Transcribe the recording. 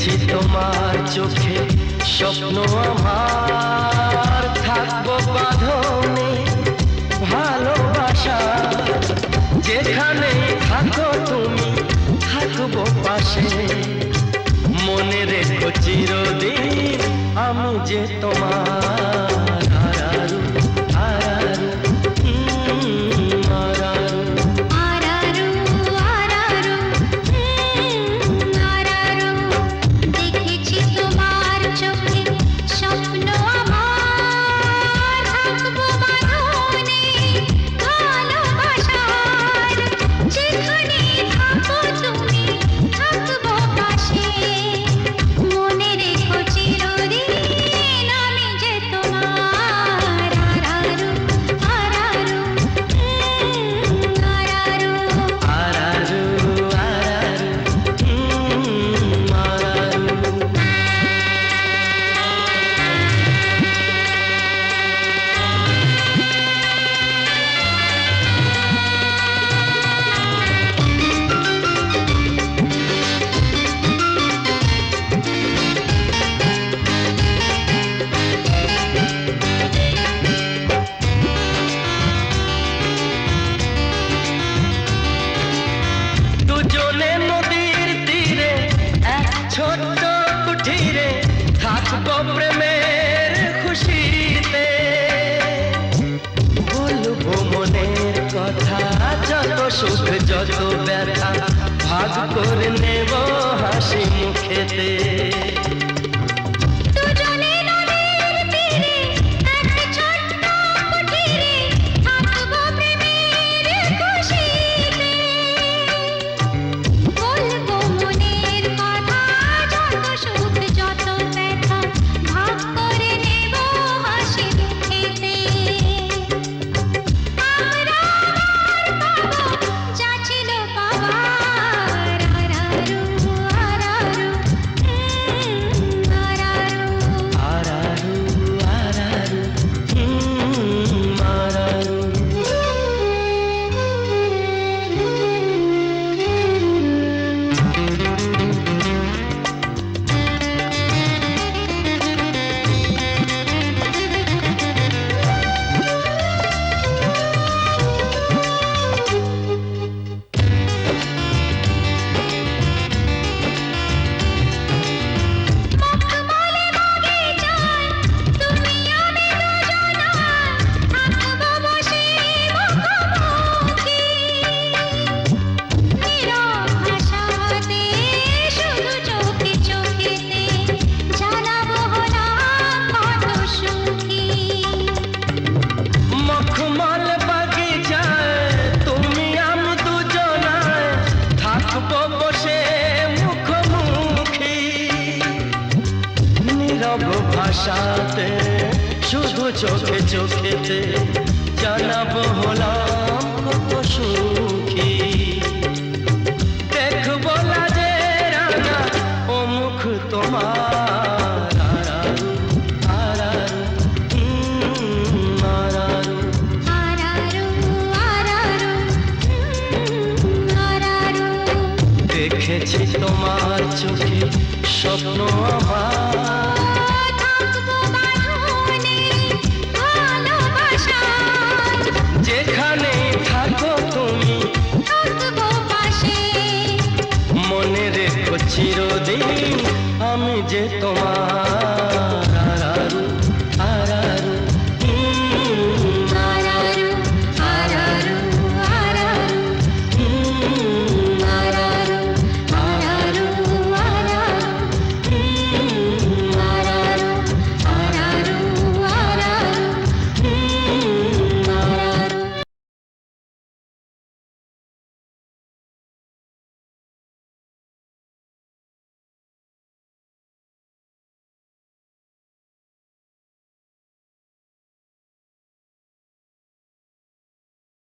দেখেছি তোমার চোখে স্বপ্ন আমার, থাকবো বাঁধনে ভালোবাসা, যেখানে থাকো তুমি থাকবো পাশে, মনে রেখো চিরদিন আমি যে তোমার। আরারু আরারু আরারু আরারু আরারু আরারু, দেখেছি তোমার চোখে স্বপ্ন আমার, থাকবো বাঁধনে ভালোবাসার, যেখানে থাকো তুমি থাকবো পাশে, মনে রেখো চিরদিন আমি যে তোমার। আরারু আরারু আরারু আরারু আরারু আরারু। দুজনে নদীর তীরে এক ছোট্ট কুঠিরে থাকবো প্রেমের খুশিতে, বলবো মনের কথা, যত সুখ যত ব্যথা ভাগ করে নেব হাসি মুখেতে। দুজনে নদীর তীরে এক ছোট্ট কুঠিরে থাকবো প্রেমের খুশিতে, বলবো মনের কথা, যত সুখ যত ব্যথা ভাগ করে নেব হাসি মুখেতে। আমরা পাবো যা ছিল পাবার। আরারু আরারু আরারু আরারু আরারু আরারু। মখমলে বাগিচায় তুমি আমি দুজনায় থাকবো বসে মুখোমুখি, নীরব ভাষাতে শুধু চোখে চোখেতে জানাবো হলাম কত সুখী। মখমল বাগিচায় তুমি আমি দুজনায় থাকবো বসে মুখোমুখি, নীরব ভাষাতে শুধু চোখে চোখেতে জানাবো হলাম কত সুখী। দেখবো লাজে রাঙা ও মুখ তোমার। আরারু আরারু আরারু। আরারু আরারু আরারু, দেখেছি তোমার চোখে স্বপ্ন আমার, থাকবো বাঁধনে ভালোবাসার, যেখানে থাকো তুমি থাকবো পাশে, মনে রেখো চিরদিন আমি যে তোমার।